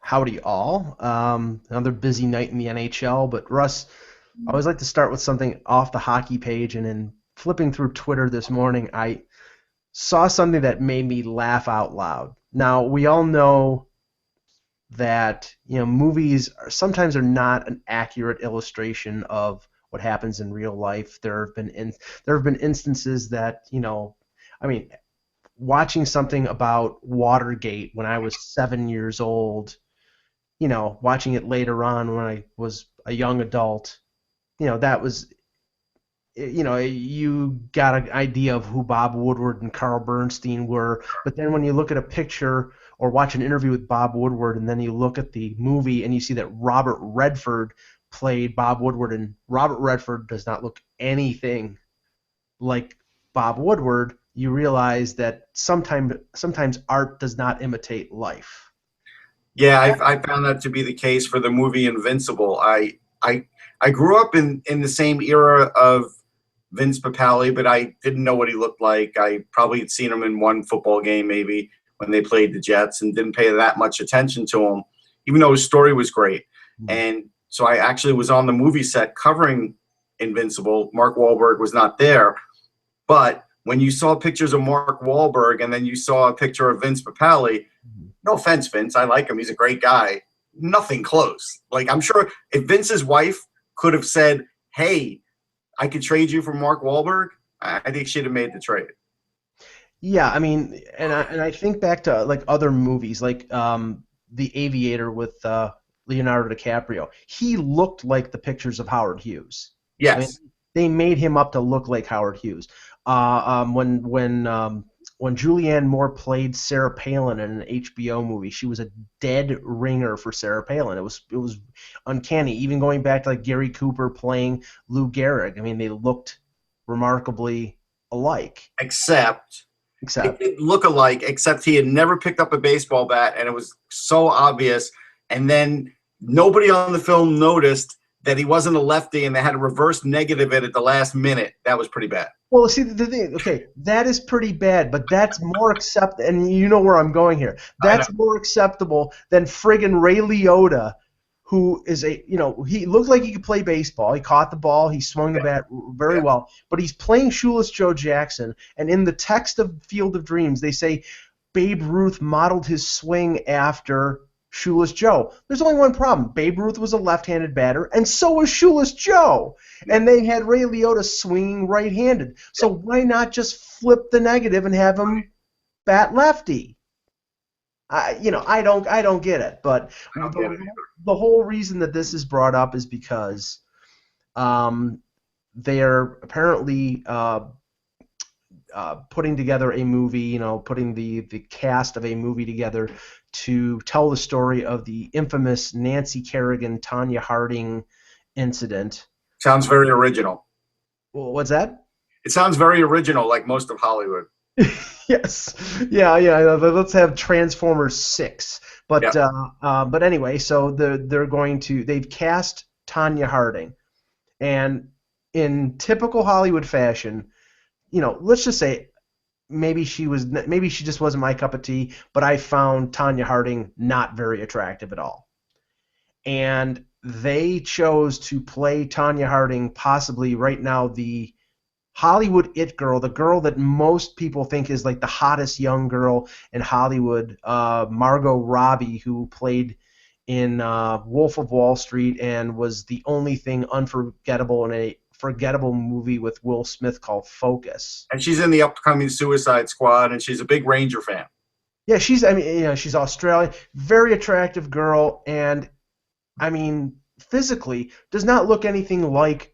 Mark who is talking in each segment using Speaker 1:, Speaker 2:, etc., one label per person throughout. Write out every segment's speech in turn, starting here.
Speaker 1: Howdy all. Another busy night in the NHL, but Russ, I always like to start with something off the hockey page, and in flipping through Twitter this morning, I saw something that made me laugh out loud. Now, we all know that, movies sometimes are not an accurate illustration of what happens in real life. There have been instances that, I mean, watching something about Watergate when I was 7 years old, watching it later on when I was a young adult, that was, you got an idea of who Bob Woodward and Carl Bernstein were. But then when you look at a picture or watch an interview with Bob Woodward, and then you look at the movie and you see that Robert Redford played Bob Woodward, and Robert Redford does not look anything like Bob Woodward, you realize that sometimes art does not imitate life.
Speaker 2: Yeah, I found that to be the case for the movie Invincible. I grew up in the same era of Vince Papale, but I didn't know what he looked like. I probably had seen him in one football game maybe when they played the Jets, and didn't pay that much attention to him, even though his story was great. And so I actually was on the movie set covering Invincible. Mark Wahlberg was not there, but when you saw pictures of Mark Wahlberg and then you saw a picture of Vince Papale, no offense, Vince, I like him, he's a great guy, nothing close. Like, I'm sure if Vince's wife could have said, hey, I could trade you for Mark Wahlberg, I think she'd have made the trade.
Speaker 1: Yeah, I mean, and I think back to like other movies, like The Aviator with Leonardo DiCaprio. He looked like the pictures of Howard Hughes. I mean,
Speaker 2: Yes.
Speaker 1: they made him up to look like Howard Hughes. When Julianne Moore played Sarah Palin in an HBO movie, she was a dead ringer for Sarah Palin. It was uncanny. Even going back to like Gary Cooper playing Lou Gehrig, I mean, they looked remarkably alike.
Speaker 2: Except they
Speaker 1: Except,
Speaker 2: did look alike, except he had never picked up a baseball bat, and it was so obvious. And then nobody on the film noticed that he wasn't a lefty, and they had to reverse negative it at the last minute. That was pretty bad.
Speaker 1: well, see the thing. Okay, that is pretty bad, but that's more accept. And you know where I'm going here.
Speaker 2: I know.
Speaker 1: That's more acceptable than friggin' Ray Liotta, who is he looked like he could play baseball. He caught the ball. He swung the bat very
Speaker 2: Yeah.
Speaker 1: well. But he's playing Shoeless Joe Jackson. And in the text of Field of Dreams, they say Babe Ruth modeled his swing after Shoeless Joe. There's only one problem. Babe Ruth was a left-handed batter, and so was Shoeless Joe. And they had Ray Liotta swinging right-handed. So why not just flip the negative and have him bat lefty? I don't get it. But
Speaker 2: I don't get it.
Speaker 1: the whole reason that this is brought up is because they're apparently putting together a movie, putting the cast of a movie together to tell the story of the infamous Nancy Kerrigan, Tanya Harding incident.
Speaker 2: Sounds very original.
Speaker 1: Well, what's that?
Speaker 2: It sounds very original, like most of Hollywood.
Speaker 1: Yes. Yeah. Let's have Transformers 6. But but anyway, so they've cast Tanya Harding, and in typical Hollywood fashion, let's just say maybe she just wasn't my cup of tea, but I found Tanya Harding not very attractive at all. And they chose to play Tanya Harding, possibly right now the Hollywood it girl, the girl that most people think is like the hottest young girl in Hollywood, Margot Robbie, who played in Wolf of Wall Street and was the only thing unforgettable in a forgettable movie with Will Smith called Focus.
Speaker 2: And she's in the upcoming Suicide Squad, and she's a big Ranger fan.
Speaker 1: Yeah, she's Australian, very attractive girl, and I mean, physically does not look anything like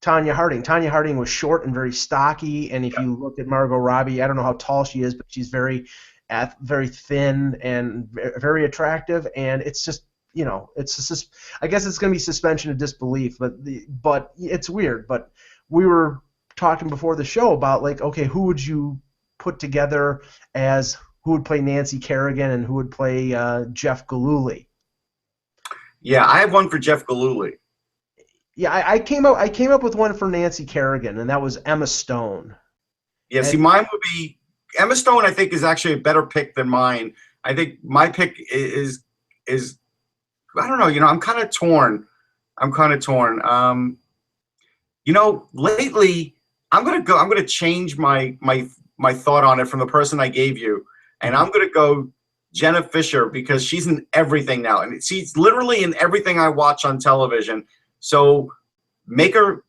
Speaker 1: Tanya Harding. Tanya Harding was short and very stocky, and if you look at Margot Robbie, I don't know how tall she is, but she's very thin and very attractive, and it's just, I guess it's going to be suspension of disbelief, but it's weird. But we were talking before the show about, like, okay, who would you put together as who would play Nancy Kerrigan and who would play Jeff Gillooly?
Speaker 2: Yeah, I have one for Jeff Gillooly.
Speaker 1: Yeah, I came up with one for Nancy Kerrigan, and that was Emma Stone.
Speaker 2: Yeah, see, mine would be Emma Stone. I think is actually a better pick than mine. I think my pick is I don't know. I'm kind of torn. Lately I'm gonna change my thought on it from the person I gave you, and I'm gonna go Jenna Fisher because she's in everything now, and she's literally in everything I watch on television. So make her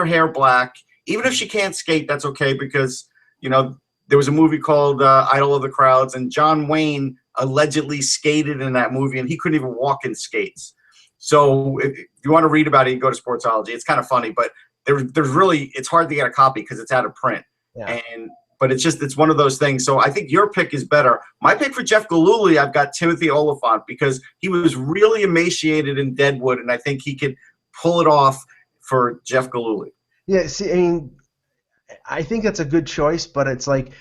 Speaker 2: hair black. Even if she can't skate, that's okay because there was a movie called Idol of the Crowds, and John Wayne allegedly skated in that movie, and he couldn't even walk in skates. So if you want to read about it, you go to Sportsology. It's kind of funny, but there's really, it's hard to get a copy because it's out of print.
Speaker 1: Yeah.
Speaker 2: But it's one of those things. So I think your pick is better. My pick for Jeff Gillooly, I've got Timothy Oliphant because he was really emaciated in Deadwood, and I think he could pull it off for Jeff Gillooly.
Speaker 1: Yeah, see, I mean, I think that's a good choice, but it's like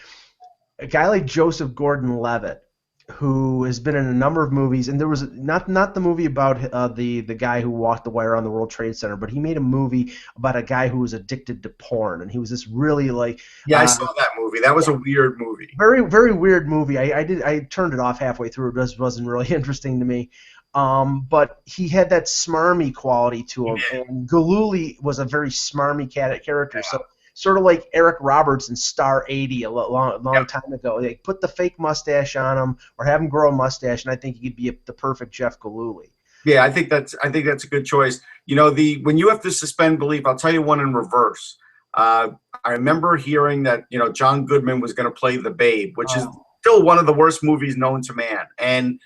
Speaker 1: a guy like Joseph Gordon-Levitt, who has been in a number of movies, and there was not the movie about the guy who walked the wire on the World Trade Center, but he made a movie about a guy who was addicted to porn, and he was this really like
Speaker 2: I saw that movie. That was a weird movie.
Speaker 1: Very very weird movie. I turned it off halfway through. It just wasn't really interesting to me. But he had that smarmy quality to him, and Gillooly was a very smarmy character. Yeah. So sort of like Eric Roberts in Star 80 a long time ago. Like put the fake mustache on him or have him grow a mustache, and I think he could be the perfect Jeff Gillooly.
Speaker 2: Yeah, I think that's a good choice. When you have to suspend belief, I'll tell you one in reverse. I remember hearing that John Goodman was going to play the Babe, which is still one of the worst movies known to man. And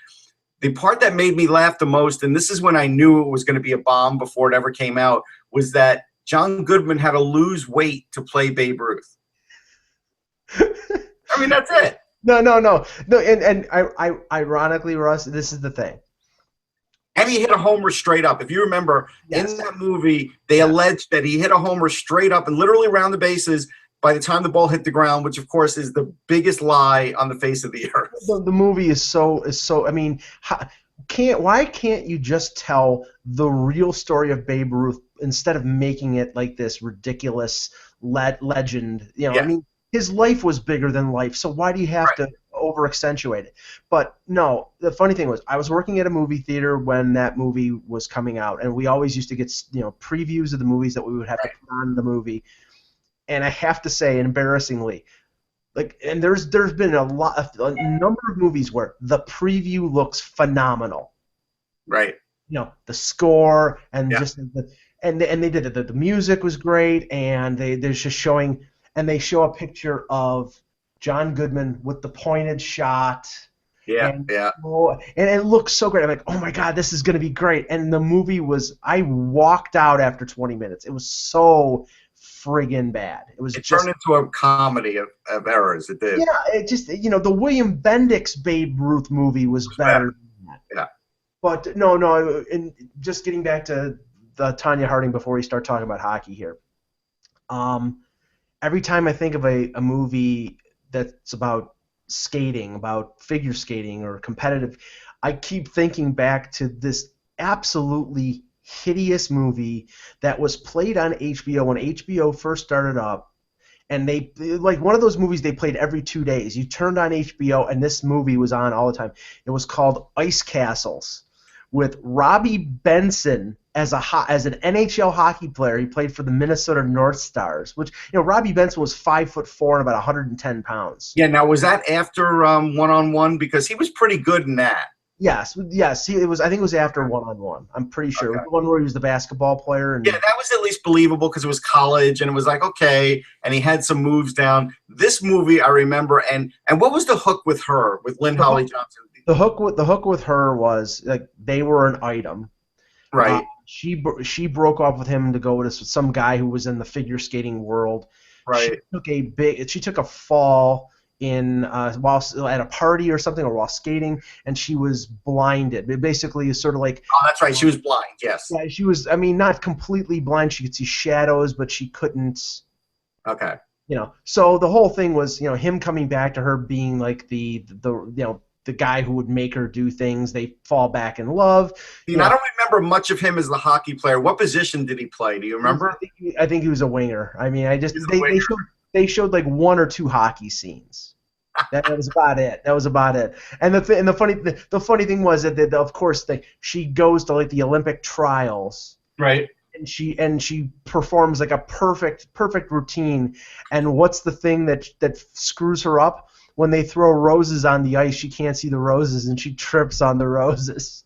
Speaker 2: the part that made me laugh the most, and this is when I knew it was going to be a bomb before it ever came out, was that John Goodman had to lose weight to play Babe Ruth. I mean, that's it.
Speaker 1: No. And I ironically, Russ, this is the thing.
Speaker 2: And he hit a homer straight up. If you remember, in that movie, they alleged that he hit a homer straight up and literally around the bases by the time the ball hit the ground, which of course is the biggest lie on the face of the earth.
Speaker 1: The movie is so. I mean, why can't you just tell the real story of Babe Ruth instead of making it like this ridiculous legend? I mean, his life was bigger than life, so why do you have to over accentuate it? But no, the funny thing was, I was working at a movie theater when that movie was coming out, and we always used to get previews of the movies that we would have to put on the movie. And I have to say, embarrassingly, and there's been a number of movies where the preview looks phenomenal.
Speaker 2: Right.
Speaker 1: The score and just and they did it. The music was great, and they're just showing, and they show a picture of John Goodman with the pointed shot. And it looks so great. I'm like, oh my God, this is going to be great. And the movie I walked out after 20 minutes. It was so friggin' bad. It
Speaker 2: turned into a comedy of errors. It did.
Speaker 1: Yeah, it just the William Bendix Babe Ruth movie was better than that.
Speaker 2: Yeah.
Speaker 1: But no, and just getting back to the Tonya Harding before we start talking about hockey here. Every time I think of a movie that's about skating, about figure skating or competitive, I keep thinking back to this absolutely hideous movie that was played on HBO when HBO first started up, and they one of those movies they played every 2 days. You turned on HBO and this movie was on all the time. It was called Ice Castles, with Robbie Benson as an NHL hockey player. He played for the Minnesota North Stars, which Robbie Benson was 5'4" and about 110 pounds.
Speaker 2: Yeah. Now, was that after One-on-One? Because he was pretty good in that.
Speaker 1: Yes. It was. I think it was after One-on-One. I'm pretty sure. Okay. It was the one where he was the basketball player. And,
Speaker 2: that was at least believable because it was college, and it was like, okay, and he had some moves down. This movie, I remember, and what was the hook with her, with Lynn Holly Johnson?
Speaker 1: The hook with her was like they were an item.
Speaker 2: Right.
Speaker 1: She broke off with him to go with some guy who was in the figure skating world.
Speaker 2: Right.
Speaker 1: She took a fall in while at a party or something, or while skating, and she was blinded. It basically is sort of like.
Speaker 2: Oh, that's right. She was blind. Yes.
Speaker 1: Yeah, she was. I mean, not completely blind. She could see shadows, but she couldn't.
Speaker 2: Okay.
Speaker 1: So the whole thing was, him coming back to her being like the guy who would make her do things. They fall back in love.
Speaker 2: I don't remember much of him as the hockey player. What position did he play? Do you remember?
Speaker 1: I think he was a winger. I mean, they showed like one or two hockey scenes. That was about it. That was about it. And the funny thing was that of course she goes to like the Olympic trials,
Speaker 2: Right.
Speaker 1: and she performs like a perfect routine. And what's the thing that screws her up? When they throw roses on the ice, she can't see the roses and she trips on the roses.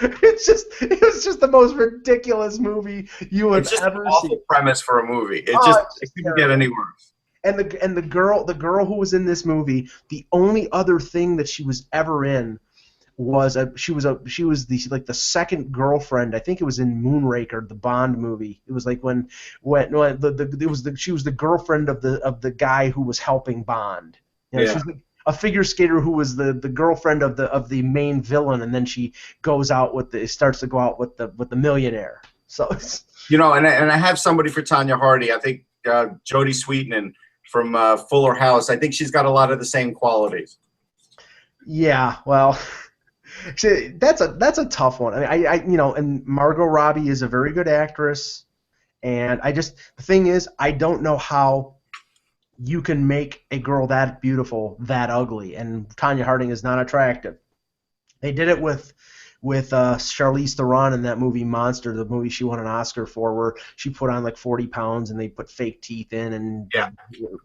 Speaker 1: It was just the most ridiculous movie you have
Speaker 2: It's just an
Speaker 1: ever
Speaker 2: awful
Speaker 1: seen.
Speaker 2: premise for a movie.
Speaker 1: Oh, it's
Speaker 2: It
Speaker 1: just
Speaker 2: couldn't get
Speaker 1: terrible.
Speaker 2: any worse.
Speaker 1: And the girl who was in this movie, the only other thing that she was ever in was the second girlfriend. I think it was in Moonraker, the Bond movie. It was like when she was the girlfriend of the guy who was helping Bond. She
Speaker 2: Yeah.
Speaker 1: was like a figure skater who was the girlfriend of the main villain, and then she starts to go out with the millionaire. So it's,
Speaker 2: And I have somebody for Tanya Hardy. I think Jodie Sweetin from Fuller House. I think she's got a lot of the same qualities.
Speaker 1: yeah, well. See, that's a tough one. I mean, and Margot Robbie is a very good actress, and the thing is, I don't know how you can make a girl that beautiful that ugly, and Tanya Harding is not attractive. They did it with Charlize Theron in that movie Monster, the movie she won an Oscar for, where she put on like 40 pounds and they put fake teeth in and
Speaker 2: Yeah.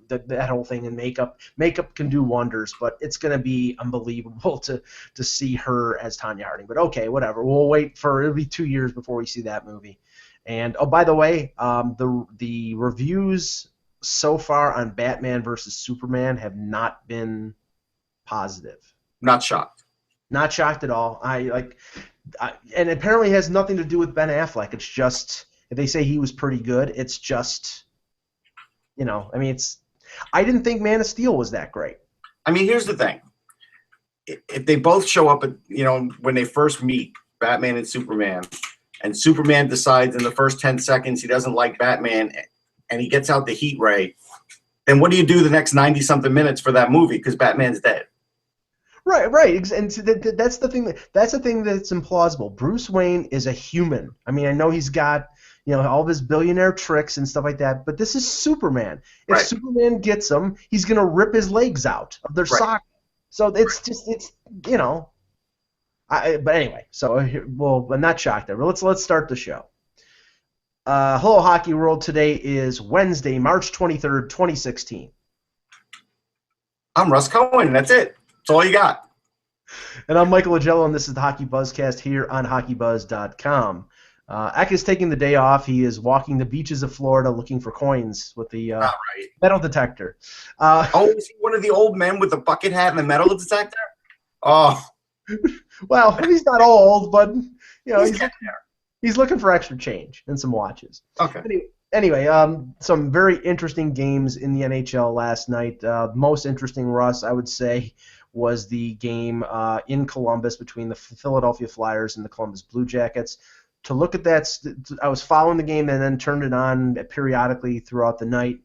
Speaker 1: that whole thing. And makeup can do wonders, but it's going to be unbelievable to see her as Tanya Harding. But okay, whatever. It'll be 2 years before we see that movie. And oh, by the way, the reviews so far on Batman versus Superman have not been positive.
Speaker 2: Not shocked.
Speaker 1: Not shocked at all. And apparently it has nothing to do with Ben Affleck. It's just, if they say he was pretty good, it's just, I mean, I didn't think Man of Steel was that great.
Speaker 2: I mean, here's the thing. If they both show up, when they first meet, Batman and Superman decides in the first 10 seconds he doesn't like Batman, and he gets out the heat ray, then what do you do the next 90-something minutes for that movie? Because Batman's dead.
Speaker 1: Right. And so that's the thing. That's the thing that's implausible. Bruce Wayne is a human. I mean, I know he's got all of his billionaire tricks and stuff like that, but this is Superman. If Superman gets him, he's gonna rip his legs out of their socket. So it's but anyway. So I'm not shocked there. But let's start the show. Hello, Hockey World. Today is Wednesday, March 23rd, 2016.
Speaker 2: I'm Russ Cohen, and that's it. That's all you got.
Speaker 1: And I'm Michael Agello, and this is the HockeyBuzzcast here on HockeyBuzz.com. Eck is taking the day off. He is walking the beaches of Florida looking for coins with the metal detector.
Speaker 2: Is he one of the old men with the bucket hat and the metal detector? Oh.
Speaker 1: Well, he's not old, but
Speaker 2: he's
Speaker 1: looking for extra change and some watches.
Speaker 2: Okay.
Speaker 1: Anyway, some very interesting games in the NHL last night. Most interesting, Russ, I would say, was the game in Columbus between the Philadelphia Flyers and the Columbus Blue Jackets. To look at that, I was following the game and then turned it on periodically throughout the night.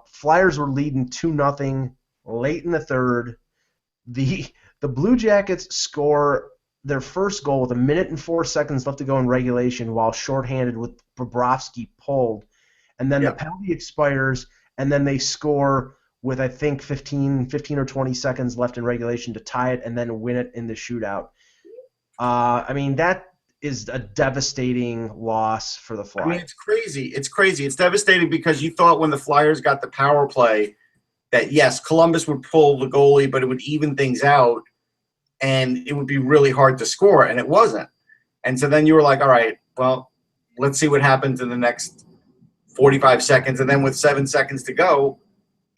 Speaker 1: Flyers were leading 2-0 late in the third. The Blue Jackets score their first goal with 1 minute and 4 seconds left to go in regulation while shorthanded with Bobrovsky pulled. And then the penalty expires, and then they score with, I think, 15 or 20 seconds left in regulation to tie it and then win it in the shootout. I mean, that is a devastating loss for the Flyers.
Speaker 2: I mean, it's crazy. It's devastating because you thought when the Flyers got the power play that, yes, Columbus would pull the goalie, but it would even things out, and it would be really hard to score, and it wasn't. And so then you were like, all right, well, let's see what happens in the next 45 seconds. And then with 7 seconds to go,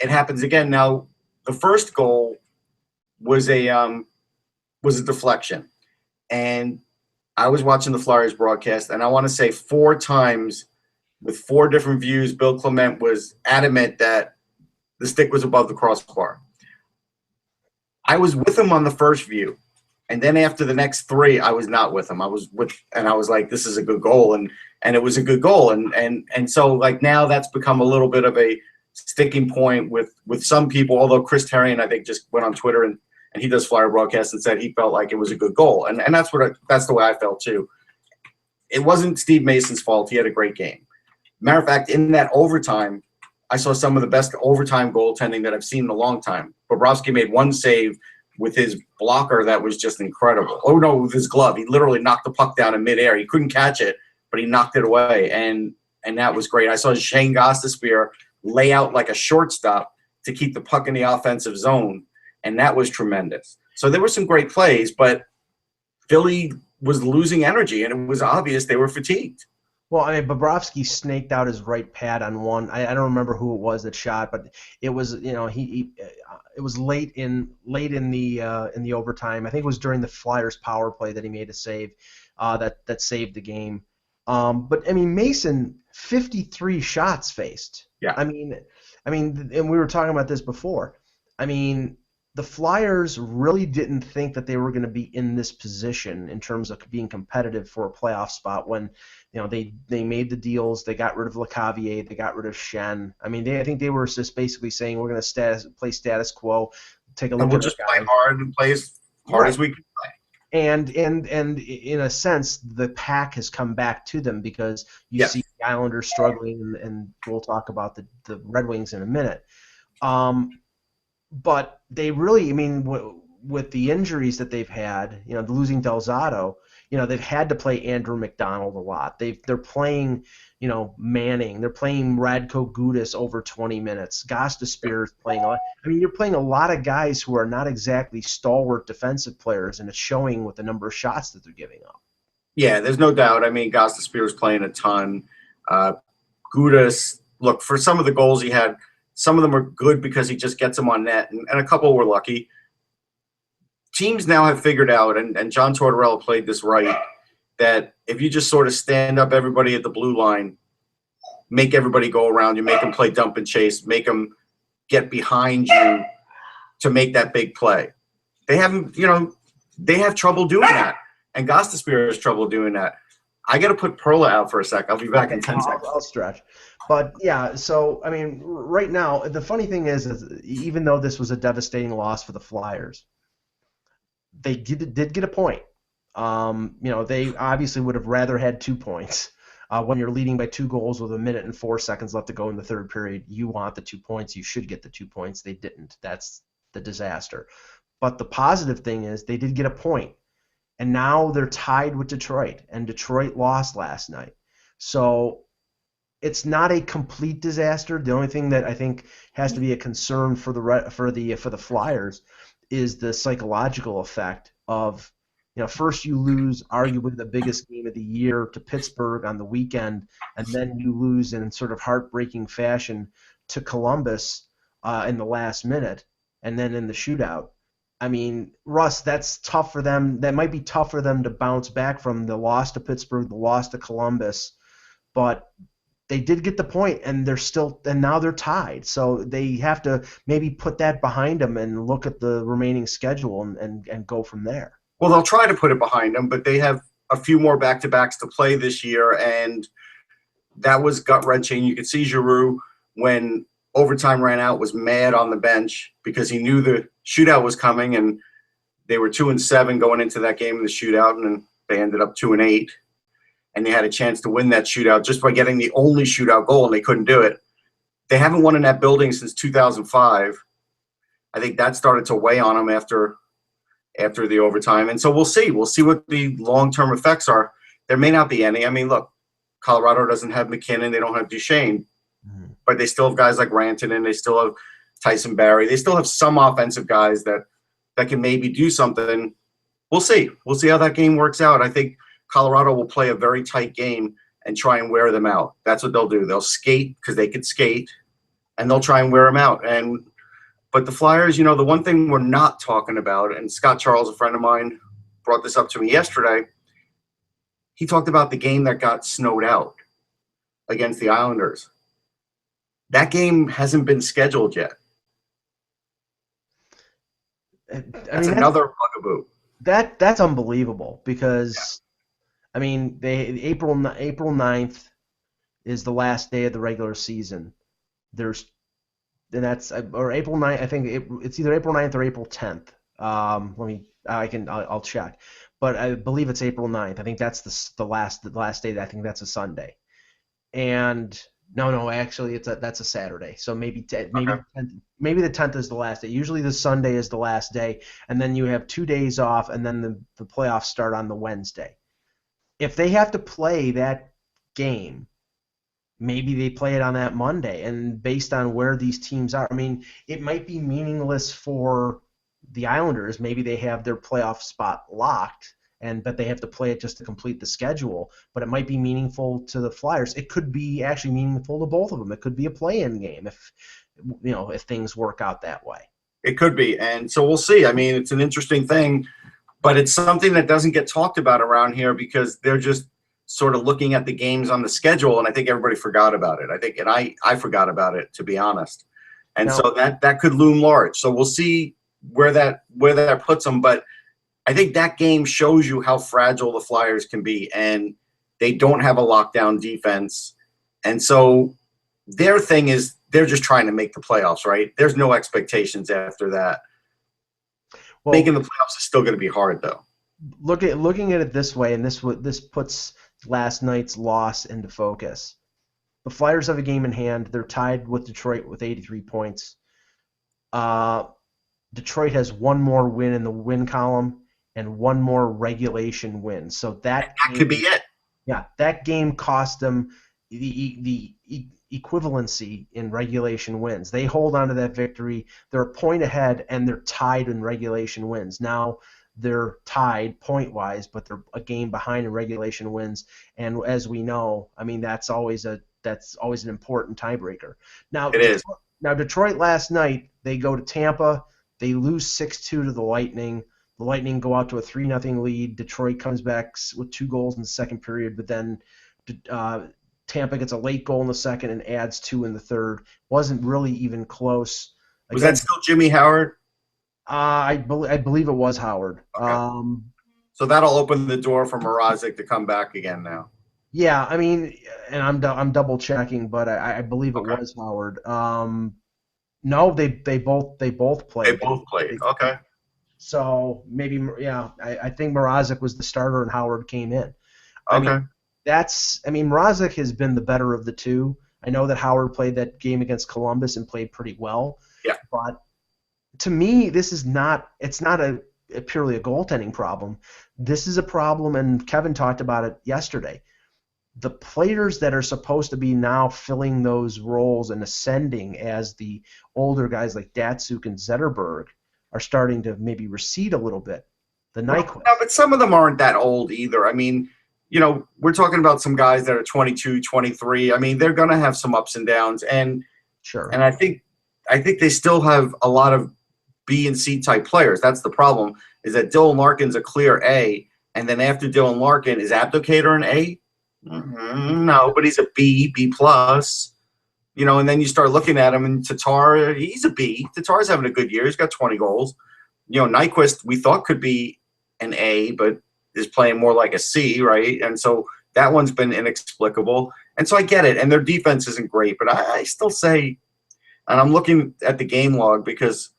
Speaker 2: it happens again. Now, the first goal was a deflection. And I was watching the Flyers broadcast, and I want to say 4 times with 4 different views, Bill Clement was adamant that the stick was above the crossbar. I was with him on the first view, and then after the next 3, I was not with him. I was like, this is a good goal, and it was a good goal, and so like now that's become a little bit of a sticking point with some people. Although Chris Terrian, I think, just went on Twitter and he does Flyer broadcasts and said he felt like it was a good goal, and that's the way I felt too. It wasn't Steve Mason's fault. He had a great game. Matter of fact, in that overtime, I saw some of the best overtime goaltending that I've seen in a long time. Bobrovsky made one save with his blocker that was just incredible. Oh, no, with his glove. He literally knocked the puck down in midair. He couldn't catch it, but he knocked it away, and that was great. I saw Shane Gostisbehere lay out like a shortstop to keep the puck in the offensive zone, and that was tremendous. So there were some great plays, but Philly was losing energy, and it was obvious they were fatigued.
Speaker 1: Well, I mean, Bobrovsky snaked out his right pad on one. I don't remember who it was that shot, but it was it was late in the overtime. I think it was during the Flyers power play that he made a save that saved the game. But I mean, Mason 53 shots faced.
Speaker 2: Yeah.
Speaker 1: I mean, and we were talking about this before. I mean, the Flyers really didn't think that they were going to be in this position in terms of being competitive for a playoff spot when, they made the deals, they got rid of LeCavier, they got rid of Shen. I mean, I think they were just basically saying we're going to play status quo, take a look
Speaker 2: and we'll
Speaker 1: at
Speaker 2: just
Speaker 1: our
Speaker 2: play
Speaker 1: guys.
Speaker 2: hard and play as hard as we can play.
Speaker 1: And in a sense, the pack has come back to them because you see the Islanders struggling, and we'll talk about the Red Wings in a minute. But they really, I mean, with the injuries that they've had, losing Del Zotto, they've had to play Andrew McDonald a lot. They're playing, Manning. They're playing Radko Gudas over 20 minutes. Gostisbehere is playing a lot. I mean, you're playing a lot of guys who are not exactly stalwart defensive players, and it's showing with the number of shots that they're giving up.
Speaker 2: Yeah, there's no doubt. I mean, Gostisbehere is playing a ton. Gudas, look, for some of the goals he had, some of them are good because he just gets them on net, and a couple were lucky. Teams now have figured out, and John Tortorella played this right, that if you just sort of stand up everybody at the blue line, make everybody go around you, make them play dump and chase, make them get behind you to make that big play. They haven't, they have trouble doing that, and Gostisbehere has trouble doing that. I got to put Perla out for a sec. I'll be back in 10 seconds.
Speaker 1: I'll stretch. But, yeah, so, I mean, right now, the funny thing is even though this was a devastating loss for the Flyers, they did get a point. They obviously would have rather had 2 points. When you're leading by 2 goals with 1 minute and 4 seconds left to go in the third period, you want the 2 points. You should get the 2 points. They didn't. That's the disaster. But the positive thing is they did get a point. And now they're tied with Detroit, and Detroit lost last night. So it's not a complete disaster. The only thing that I think has to be a concern for the Flyers is the psychological effect of, first you lose arguably the biggest game of the year to Pittsburgh on the weekend, and then you lose in sort of heartbreaking fashion to Columbus in the last minute, and then in the shootout. I mean, Russ, that's tough for them. That might be tough for them to bounce back from the loss to Pittsburgh, the loss to Columbus, but they did get the point, and now they're tied. So they have to maybe put that behind them and look at the remaining schedule and go from there.
Speaker 2: Well, they'll try to put it behind them, but they have a few more back-to-backs to play this year, and that was gut-wrenching. You could see Giroux, when overtime ran out, was mad on the bench because he knew the shootout was coming, and they were 2-7 going into that game in the shootout, and then they ended up 2-8. And they had a chance to win that shootout just by getting the only shootout goal, and they couldn't do it. They haven't won in that building since 2005. I think that started to weigh on them after the overtime. And so we'll see. We'll see what the long-term effects are. There may not be any. I mean, look, Colorado doesn't have McKinnon. They don't have Duchesne. But they still have guys like Rantanen. They still have Tyson Barrie. They still have some offensive guys that can maybe do something. We'll see. We'll see how that game works out. I think Colorado will play a very tight game and try and wear them out. That's what they'll do. They'll skate because they can skate, and they'll try and wear them out. But the Flyers, the one thing we're not talking about, and Scott Charles, a friend of mine, brought this up to me yesterday. He talked about the game that got snowed out against the Islanders. That game hasn't been scheduled yet. That's another bugaboo.
Speaker 1: That's unbelievable because, I mean, April 9th is the last day of the regular season. Or April 9th. I think it's either April 9th or April 10th. I'll check, but I believe it's April 9th. I think that's the last day. I think that's a Sunday, and No, actually, that's a Saturday. So maybe
Speaker 2: Okay.
Speaker 1: the 10th, maybe the 10th is the last day. Usually the Sunday is the last day, and then you have 2 days off, and then the playoffs start on the Wednesday. If they have to play that game, maybe they play it on that Monday. And based on where these teams are, I mean, it might be meaningless for the Islanders. Maybe they have their playoff spot locked, but they have to play it just to complete the schedule. But it might be meaningful to the Flyers. It could be actually meaningful to both of them. It could be a play-in game if things work out that way.
Speaker 2: It could be, and so we'll see. I mean, it's an interesting thing, but it's something that doesn't get talked about around here because they're just sort of looking at the games on the schedule, and I think everybody forgot about it. I forgot about it, to be honest, and
Speaker 1: Now,
Speaker 2: so that could loom large. So we'll see where that puts them, but I think that game shows you how fragile the Flyers can be, and they don't have a lockdown defense, and so their thing is they're just trying to make the playoffs, right? There's no expectations after that.
Speaker 1: well,
Speaker 2: Making the playoffs is still going to be hard, though.
Speaker 1: looking at it this way, and this puts last night's loss into focus. The Flyers have a game in hand. They're tied with Detroit with 83 points. Detroit has one more win in the win column and one more regulation win. So
Speaker 2: That could be it.
Speaker 1: yeah, that game cost them the equivalency in regulation wins. They hold on to that victory. They're a point ahead, and they're tied in regulation wins. Now they're tied point-wise, but they're a game behind in regulation wins. And as we know, I mean, that's always an important tiebreaker. Now,
Speaker 2: It is.
Speaker 1: Now Detroit last night, they go to Tampa. They lose 6-2 to the Lightning. The Lightning go out to a 3-0 lead. Detroit comes back with 2 goals in the second period, but then Tampa gets a late goal in the second and adds 2 in the third. Wasn't really even close.
Speaker 2: Was that still Jimmy Howard?
Speaker 1: I believe it was Howard.
Speaker 2: Okay. So that'll open the door for Mrazek to come back again now.
Speaker 1: Yeah, I mean, and I'm double checking, but I believe it was Howard. No, they both played.
Speaker 2: They both played. Okay.
Speaker 1: So maybe, yeah, I think Mrazek was the starter and Howard came in.
Speaker 2: Okay.
Speaker 1: Mrazek has been the better of the two. I know that Howard played that game against Columbus and played pretty well.
Speaker 2: Yeah.
Speaker 1: But to me, it's not purely a goaltending problem. This is a problem, and Kevin talked about it yesterday. The players that are supposed to be now filling those roles and ascending as the older guys like Datsuk and Zetterberg are starting to maybe recede a little bit. Nyquist.
Speaker 2: No, but some of them aren't that old either. I mean, we're talking about some guys that are 22, 23. I mean, they're going to have some ups and downs. And
Speaker 1: sure.
Speaker 2: And I think they still have a lot of B and C type players. That's the problem, is that Dylan Larkin's a clear A. And then after Dylan Larkin, is Abdelkader an A? No, but he's a B plus. And then you start looking at him, and Tatar, he's a B. Tatar's having a good year. He's got 20 goals. Nyquist, we thought could be an A, but is playing more like a C, right? And so that one's been inexplicable. And so I get it. And their defense isn't great, but I still say, and I'm looking at the game log because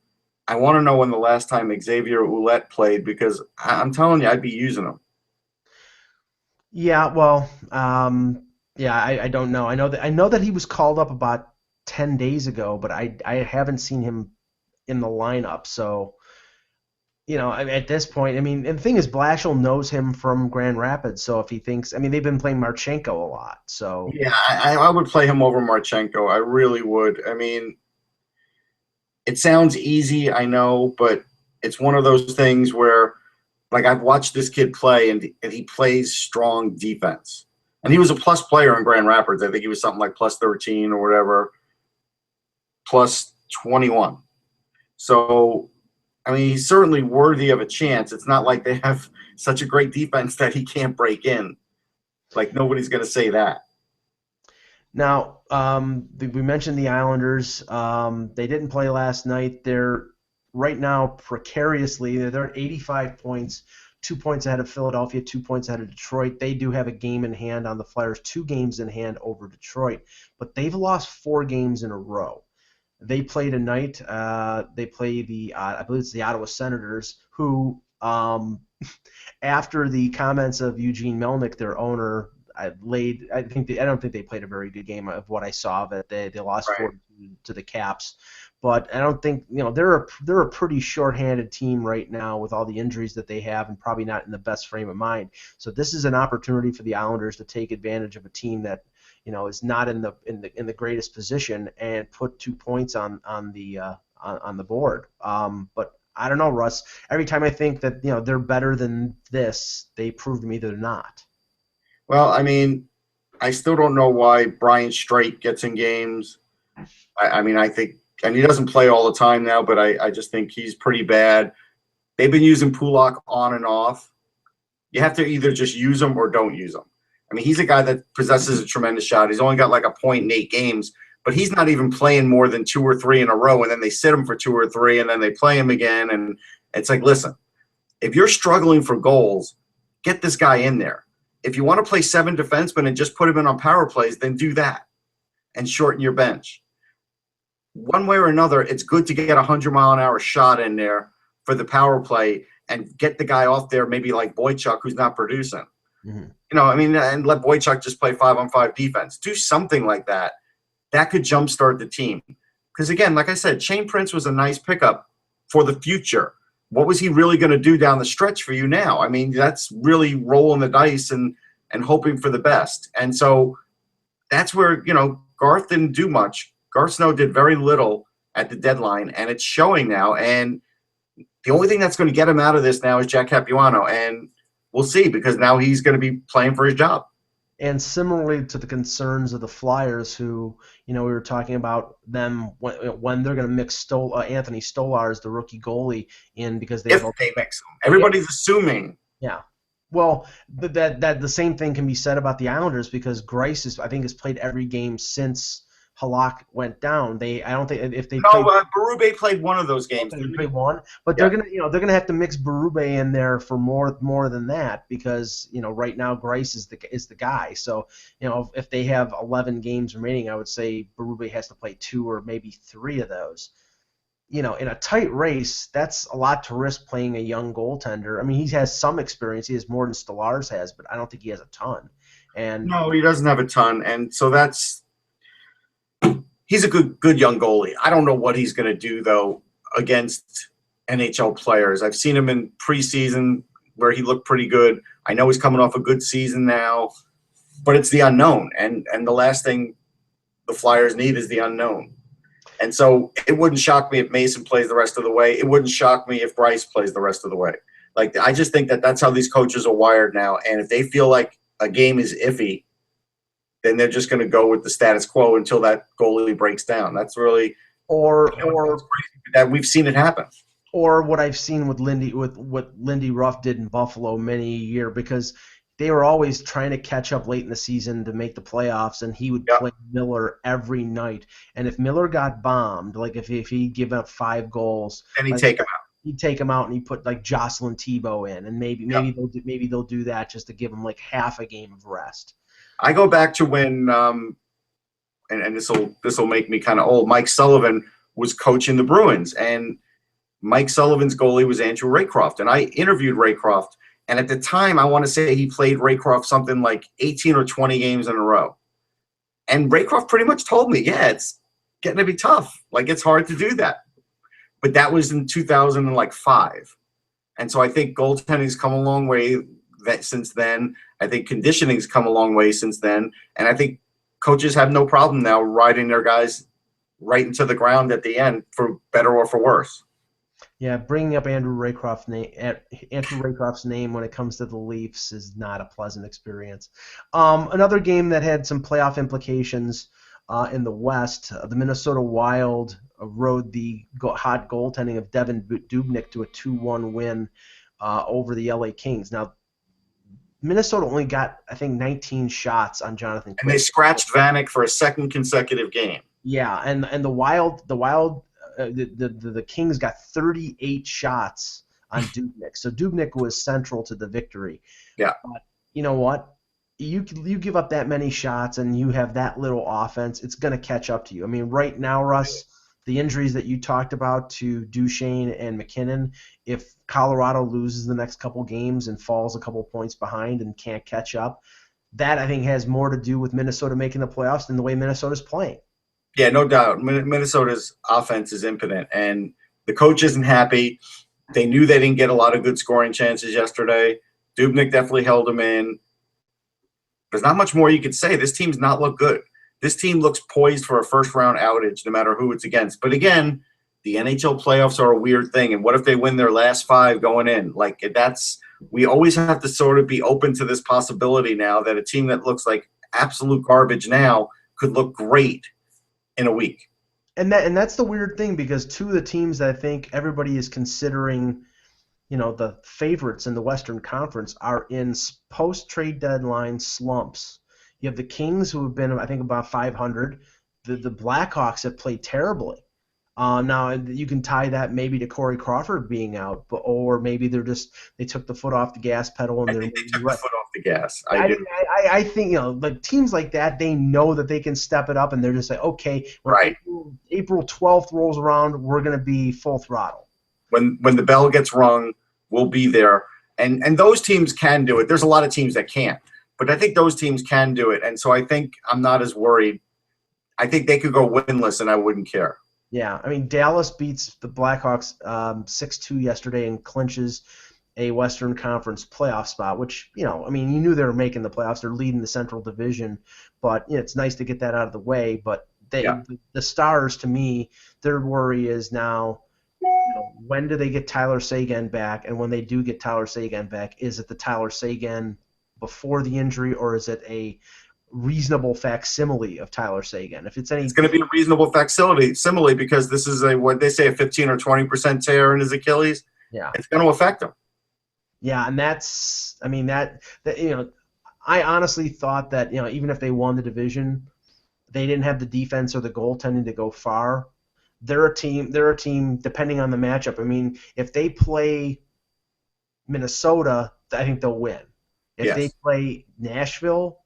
Speaker 2: I want to know when the last time Xavier Ouellet played, because I'm telling you, I'd be using him.
Speaker 1: Yeah, well, I don't know. I know that he was called up about 10 days ago, but I haven't seen him in the lineup. So, at this point, I mean, and the thing is, Blashill knows him from Grand Rapids. So if he thinks, I mean, they've been playing Marchenko a lot. So
Speaker 2: yeah, I would play him over Marchenko. I really would. I mean, it sounds easy, I know, but it's one of those things where, like, I've watched this kid play, and he plays strong defense. And he was a plus player in Grand Rapids. I think he was something like plus 13 or whatever, plus 21. So, I mean, he's certainly worthy of a chance. It's not like they have such a great defense that he can't break in. Like, nobody's going to say that.
Speaker 1: Now, we mentioned the Islanders. They didn't play last night. They're right now precariously. They're at 85 points, 2 points ahead of Philadelphia, 2 points ahead of Detroit. They do have a game in hand on the Flyers, 2 games in hand over Detroit, but they've lost 4 games in a row. They play tonight. They play I believe it's the Ottawa Senators, who, after the comments of Eugene Melnick, their owner, I don't think they played a very good game of what I saw of it. They lost
Speaker 2: Right.
Speaker 1: 4 to the Caps, but I don't think they're a pretty shorthanded team right now with all the injuries that they have and probably not in the best frame of mind. So this is an opportunity for the Islanders to take advantage of a team that is not in the greatest position and put 2 points on the board. But I don't know, Russ. Every time I think that they're better than this, they prove to me they're not.
Speaker 2: Well, I mean, I still don't know why Brian Straight gets in games. I mean, I think, and he doesn't play all the time now, but I just think he's pretty bad. They've been using Pulak on and off. You have to either just use him or don't use him. I mean, he's a guy that possesses a tremendous shot. He's only got like a point in 8 games, but he's not even playing more than 2 or 3 in a row, and then they sit him for 2 or 3, and then they play him again. And it's like, listen, if you're struggling for goals, get this guy in there. If you want to play 7 defensemen and just put him in on power plays, then do that and shorten your bench. One way or another, it's good to get a 100-mile-an-hour shot in there for the power play and get the guy off there, maybe like Boychuk, who's not producing.
Speaker 1: Mm-hmm.
Speaker 2: I mean, and let Boychuk just play 5-on-5 defense. Do something like that. That could jumpstart the team. Because, again, like I said, Shane Prince was a nice pickup for the future. What was he really going to do down the stretch for you now? I mean, that's really rolling the dice and hoping for the best. And so that's where, Garth didn't do much. Garth Snow did very little at the deadline, and it's showing now. And the only thing that's going to get him out of this now is Jack Capuano. And we'll see, because now he's going to be playing for his job.
Speaker 1: And similarly to the concerns of the Flyers, who, we were talking about them when they're going to mix Anthony Stolarz, the rookie goalie, in because they
Speaker 2: mix him. Everybody's assuming.
Speaker 1: Yeah. Well, that the same thing can be said about the Islanders, because Greiss has played every game since Halak went down. I don't think if they
Speaker 2: Berube played one of those games.
Speaker 1: They played one, but they're gonna have to mix Berube in there for more than that, because right now Greiss is the guy. So if they have 11 games remaining, I would say Berube has to play 2 or maybe 3 of those. In a tight race, that's a lot to risk playing a young goaltender. I mean, he has some experience. He has more than Stolarz has, but I don't think he has a ton. And
Speaker 2: no, he doesn't have a ton, and so he's a good young goalie. I don't know what he's going to do, though, against NHL players. I've seen him in preseason where he looked pretty good. I know he's coming off a good season now, but it's the unknown, and the last thing the Flyers need is the unknown. And so it wouldn't shock me if Mason plays the rest of the way. It wouldn't shock me if Bryce plays the rest of the way. Like, I just think that that's how these coaches are wired now, and if they feel like a game is iffy, then they're just going to go with the status quo until that goalie breaks down. That's really
Speaker 1: or
Speaker 2: that we've seen it happen.
Speaker 1: Or what I've seen with what Lindy Ruff did in Buffalo many a year, because they were always trying to catch up late in the season to make the playoffs, and he would play Miller every night. And if Miller got bombed, like if he'd given up 5 goals,
Speaker 2: and he'd take him out.
Speaker 1: He'd take him out and he'd put like Jocelyn Thibault in, and maybe they'll do that just to give him like half a game of rest.
Speaker 2: I go back to when, and this will make me kind of old. Mike Sullivan was coaching the Bruins, and Mike Sullivan's goalie was Andrew Raycroft, and I interviewed Raycroft. And at the time, I want to say he played Raycroft something like 18 or 20 games in a row. And Raycroft pretty much told me, it's getting to be tough. Like, it's hard to do that. But that was in 2005. And so I think goaltending's come a long way since then. I think conditioning's come a long way since then. And I think coaches have no problem now riding their guys right into the ground at the end, for better or for worse.
Speaker 1: Yeah, bringing up Andrew Raycroft's name when it comes to the Leafs is not a pleasant experience. Another game that had some playoff implications in the West, the Minnesota Wild rode the hot goaltending of Devin Dubnyk to a 2-1 win over the LA Kings. Now, Minnesota only got, I think, 19 shots on Jonathan Quick.
Speaker 2: And they scratched Vanek for a second consecutive game.
Speaker 1: Yeah, and the Wild. The Kings got 38 shots on Dubnyk, so Dubnyk was central to the victory.
Speaker 2: Yeah.
Speaker 1: But you know what? You give up that many shots and you have that little offense, it's going to catch up to you. I mean, right now, Russ, the injuries that you talked about to Duchesne and McKinnon, if Colorado loses the next couple games and falls a couple points behind and can't catch up, that I think has more to do with Minnesota making the playoffs than the way Minnesota's playing.
Speaker 2: Yeah, no doubt. Minnesota's offense is impotent, and the coach isn't happy. They knew they didn't get a lot of good scoring chances yesterday. Dubnyk definitely held them in. There's not much more you could say. This team's not looked good. This team looks poised for a first-round outage no matter who it's against. But again, the NHL playoffs are a weird thing, and what if they win their last 5 going in? Like, we always have to sort of be open to this possibility now that a team that looks like absolute garbage now could look great in a week.
Speaker 1: And that's the weird thing, because two of the teams that I think everybody is considering, the favorites in the Western Conference are in post-trade deadline slumps. You have the Kings, who have been, I think, about 500. The Blackhawks have played terribly. Now you can tie that maybe to Corey Crawford being out, or maybe they took the foot off the gas pedal and
Speaker 2: I think they took the foot off the gas.
Speaker 1: I think like teams like that, they know that they can step it up, and they're just like, okay, when
Speaker 2: right.
Speaker 1: April 12th rolls around, we're going to be full throttle.
Speaker 2: When the bell gets rung, we'll be there, and those teams can do it. There's a lot of teams that can't, but I think those teams can do it, and so I think I'm not as worried. I think they could go winless, and I wouldn't care.
Speaker 1: Yeah, I mean, Dallas beats the Blackhawks 6-2 yesterday and clinches a Western Conference playoff spot, which, you knew they were making the playoffs. They're leading the Central Division, but it's nice to get that out of the way. But the Stars, to me, their worry is now, when do they get Tyler Seguin back? And when they do get Tyler Seguin back, is it the Tyler Seguin before the injury, or is it a reasonable facsimile of Tyler Seguin? If it's going
Speaker 2: to be a reasonable facsimile because this is what they say, a 15 or 20% tear in his Achilles.
Speaker 1: Yeah,
Speaker 2: it's going to affect him.
Speaker 1: Yeah, and I honestly thought that even if they won the division, they didn't have the defense or the goaltending to go far. They're a team depending on the matchup. I mean, if they play Minnesota, I think they'll win. If they play Nashville,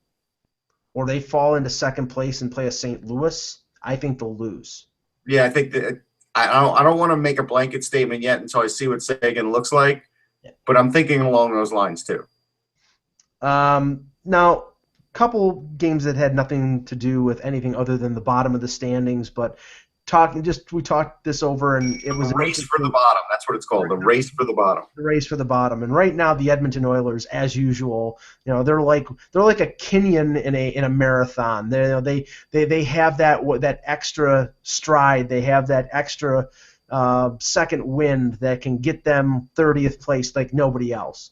Speaker 1: or they fall into second place and play a St. Louis, I think they'll lose.
Speaker 2: Yeah, I think that I don't want to make a blanket statement yet until I see what Seguin looks like, but I'm thinking along those lines too.
Speaker 1: Now, couple games that had nothing to do with anything other than the bottom of the standings, but we talked this over, and it was
Speaker 2: a race for the bottom. That's what it's called, the race for the bottom.
Speaker 1: The race for the bottom. And right now, the Edmonton Oilers, as usual, they're like a Kenyan in a marathon. They have that extra stride. They have that extra second wind that can get them 30th place like nobody else.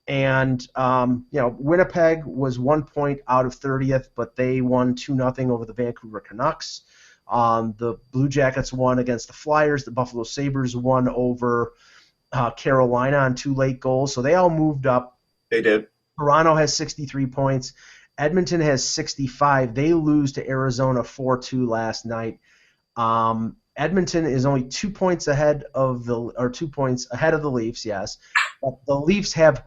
Speaker 1: And Winnipeg was 1 point out of 30th, but they won 2-0 over the Vancouver Canucks. The Blue Jackets won against the Flyers. The Buffalo Sabres won over Carolina on 2 late goals. So they all moved up.
Speaker 2: They did.
Speaker 1: Toronto has 63 points. Edmonton has 65. They lose to Arizona 4-2 last night. Edmonton is only 2 points ahead of the Leafs, yes. But the Leafs have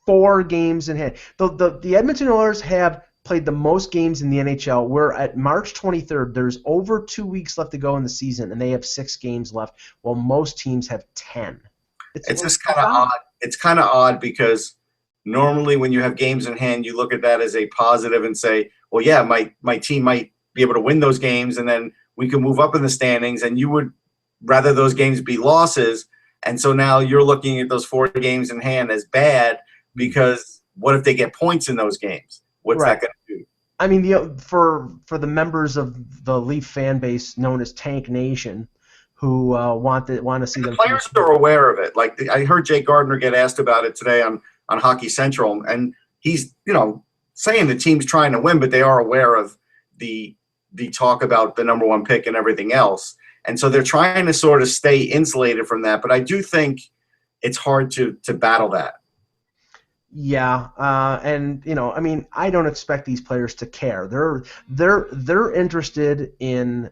Speaker 1: 4 games in hand. The Edmonton Oilers have played the most games in the NHL. We're at March 23rd. There's over 2 weeks left to go in the season, and they have 6 games left, while most teams have 10.
Speaker 2: It's just kind of odd. It's kind of odd because normally when you have games in hand, you look at that as a positive and say, well, yeah, my team might be able to win those games, and then we can move up in the standings, and you would rather those games be losses. And so now you're looking at those 4 games in hand as bad because what if they get points in those games? What's that going to do?
Speaker 1: I mean, for the members of the Leaf fan base known as Tank Nation, who want to see them.
Speaker 2: The players are aware of it. Like I heard Jake Gardner get asked about it today on Hockey Central, and he's saying the team's trying to win, but they are aware of the talk about the number 1 pick and everything else, and so they're trying to sort of stay insulated from that. But I do think it's hard to battle that.
Speaker 1: Yeah, and I mean, I don't expect these players to care. They're interested in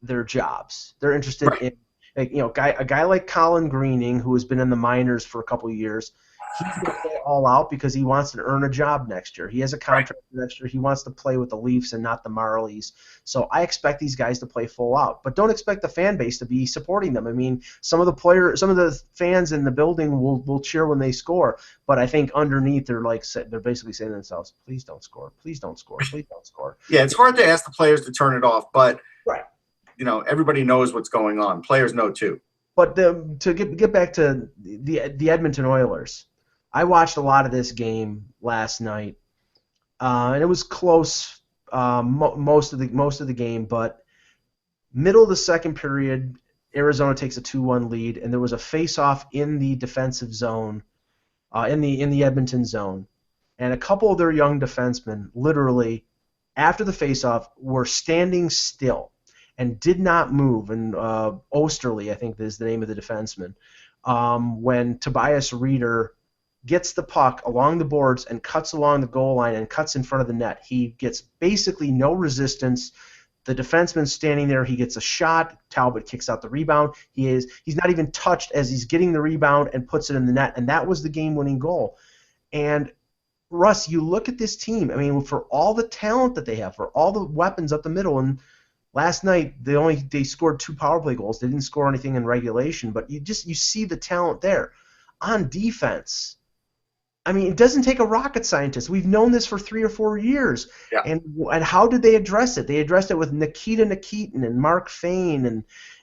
Speaker 1: their jobs. They're interested Like, a guy like Colin Greening, who has been in the minors for a couple of years, he's going to play all out because he wants to earn a job next year. He has a contract next year. He wants to play with the Leafs and not the Marlies. So I expect these guys to play full out, but don't expect the fan base to be supporting them. I mean, some of the fans in the building will cheer when they score, but I think underneath they're basically saying to themselves, "Please don't score. Please don't score. Please don't score."
Speaker 2: Yeah, it's hard to ask the players to turn it off, but
Speaker 1: Right.
Speaker 2: everybody knows what's going on. Players know too.
Speaker 1: But to get back to the Edmonton Oilers, I watched a lot of this game last night, and it was close most of the game. But middle of the second period, Arizona takes a 2-1 lead, and there was a face-off in the defensive zone, in the Edmonton zone, and a couple of their young defensemen, literally after the face-off, were standing still and did not move. And Osterley, I think is the name of the defenseman, when Tobias Reeder gets the puck along the boards and cuts along the goal line and cuts in front of the net. He gets basically no resistance. The defenseman's standing there. He gets a shot. Talbot kicks out the rebound. He's not even touched as he's getting the rebound and puts it in the net. And that was the game-winning goal. And Russ, you look at this team. I mean, for all the talent that they have, for all the weapons up the middle, and last night they scored 2 power play goals. They didn't score anything in regulation, but you see the talent there. On defense, I mean, it doesn't take a rocket scientist. We've known this for 3 or 4 years.
Speaker 2: Yeah.
Speaker 1: And how did they address it? They addressed it with Nikita Nikitin and Mark Fane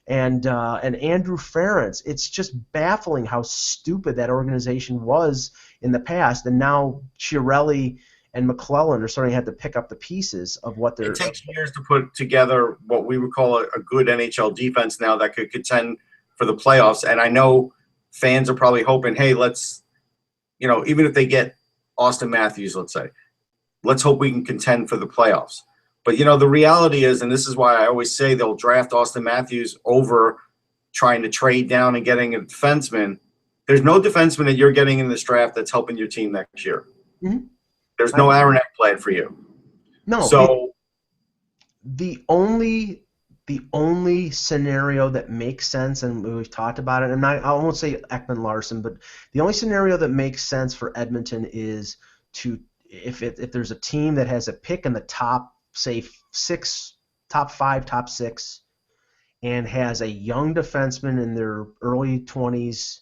Speaker 1: and Andrew Ferentz. It's just baffling how stupid that organization was in the past, and now Chiarelli and McClellan are starting to have to pick up the pieces of what they're.
Speaker 2: It takes years to put together what we would call a good NHL defense now that could contend for the playoffs. And I know fans are probably hoping, hey, let's, even if they get Austin Matthews, let's hope we can contend for the playoffs. But, the reality is, and this is why I always say they'll draft Austin Matthews over trying to trade down and getting a defenseman. There's no defenseman that you're getting in this draft that's helping your team next year. Mm-hmm. There's no Aaron Ekblad for you.
Speaker 1: No.
Speaker 2: So
Speaker 1: the only scenario that makes sense, and we've talked about it, and I won't say Ekman Larson, but the only scenario that makes sense for Edmonton is if there's a team that has a pick in the top, say, 6, top 5, top 6, and has a young defenseman in their early 20s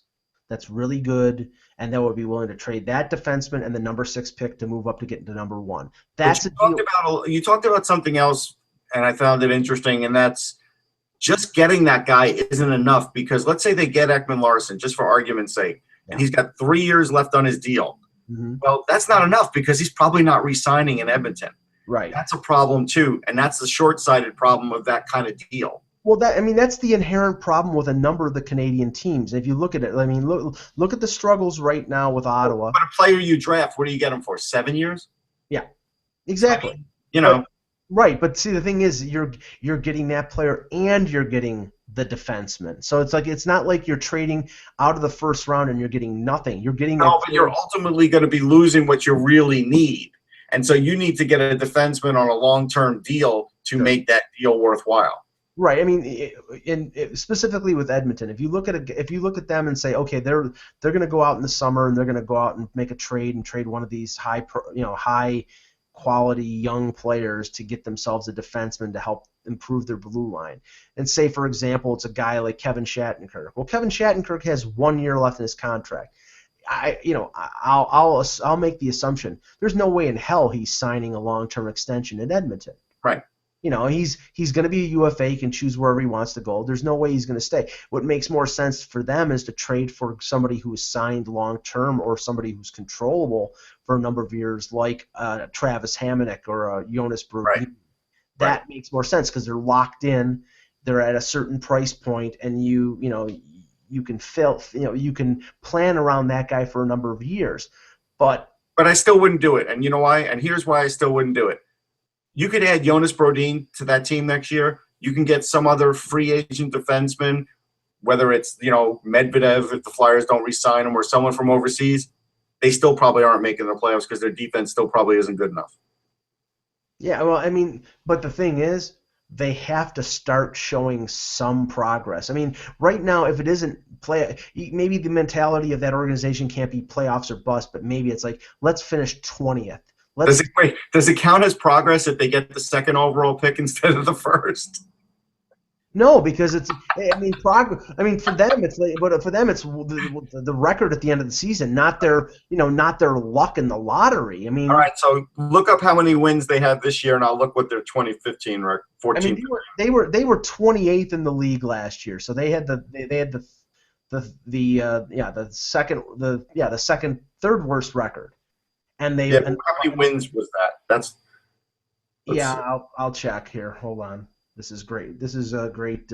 Speaker 1: that's really good, and that would be willing to trade that defenseman and the number 6 pick to move up to get into number 1. That's
Speaker 2: you talked about something else, and I found it interesting, and that's just getting that guy isn't enough, because let's say they get Ekman Larson, just for argument's sake, and he's got 3 years left on his deal. Mm-hmm. Well, that's not enough because he's probably not re-signing in Edmonton.
Speaker 1: Right.
Speaker 2: That's a problem too, and that's the short-sighted problem of that kind of deal.
Speaker 1: Well, that's the inherent problem with a number of the Canadian teams. If you look at it, I mean, look at the struggles right now with Ottawa.
Speaker 2: But a player you draft, what do you get him for? 7 years?
Speaker 1: Yeah, exactly.
Speaker 2: I mean,
Speaker 1: right, but see, the thing is, you're getting that player and you're getting the defenseman. So it's not like you're trading out of the first round and you're getting nothing. You're getting
Speaker 2: but you're ultimately going to be losing what you really need, and so you need to get a defenseman on a long-term deal to make that deal worthwhile.
Speaker 1: Right. I mean, specifically with Edmonton, if you look at them and say, okay, they're going to go out in the summer and they're going to go out and make a trade and trade one of these high quality young players to get themselves a defenseman to help improve their blue line. And say, for example, it's a guy like Kevin Shattenkirk. Well, Kevin Shattenkirk has 1 year left in his contract. I'll make the assumption there's no way in hell he's signing a long-term extension in Edmonton.
Speaker 2: Right.
Speaker 1: He's going to be a UFA. He can choose wherever he wants to go. There's no way he's going to stay. What makes more sense for them is to trade for somebody who is signed long-term or somebody who's controllable for a number of years, like Travis Hamonic or Jonas Brodin.
Speaker 2: Right.
Speaker 1: That makes more sense because they're locked in. They're at a certain price point, and you can plan around that guy for a number of years. But
Speaker 2: I still wouldn't do it, and you know why? And here's why I still wouldn't do it. You could add Jonas Brodin to that team next year. You can get some other free agent defenseman, whether it's Medvedev if the Flyers don't re-sign him, or someone from overseas. They still probably aren't making the playoffs because their defense still probably isn't good enough.
Speaker 1: Yeah, well, I mean, but the thing is, they have to start showing some progress. I mean, right now, if it isn't maybe the mentality of that organization can't be playoffs or bust, but maybe it's like, let's finish 20th.
Speaker 2: Does it count as progress if they get the second overall pick instead of the first?
Speaker 1: No, because it's. I mean, progress. I mean, for them, it's like, but for them, it's the record at the end of the season, not their, not their luck in the lottery. I mean,
Speaker 2: all right. So look up how many wins they had this year, and I'll look what their 2015 or 14.
Speaker 1: I mean, they were 28th in the league last year, so they had the second third worst record, and they.
Speaker 2: Yeah,
Speaker 1: And,
Speaker 2: how many wins was that?
Speaker 1: I'll check here. Hold on. This is great. This is a great.